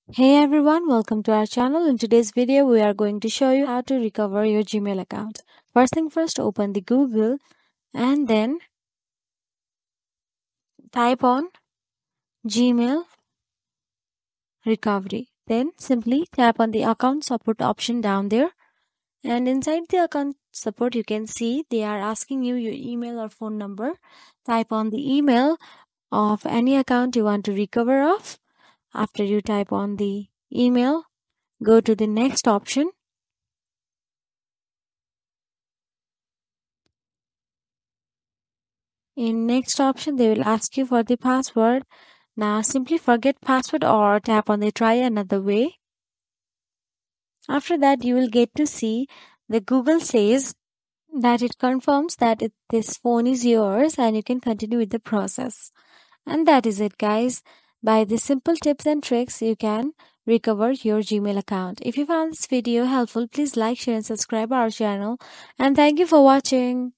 Hey everyone, welcome to our channel. In today's video, we are going to show you how to recover your Gmail account. First thing first, open the Google and then type on Gmail recovery. Then simply tap on the account support option down there. And inside the account support, you can see they are asking you your email or phone number. Type on the email of any account you want to recover of. After you type on the email, go to the next option. In next option, they will ask you for the password. Now simply forget password or tap on the try another way. After that, you will get to see the Google says that it confirms that this phone is yours and you can continue with the process. And that is it, guys. By the simple tips and tricks, you can recover your Gmail account. If you found this video helpful, please like, share and subscribe our channel. And thank you for watching.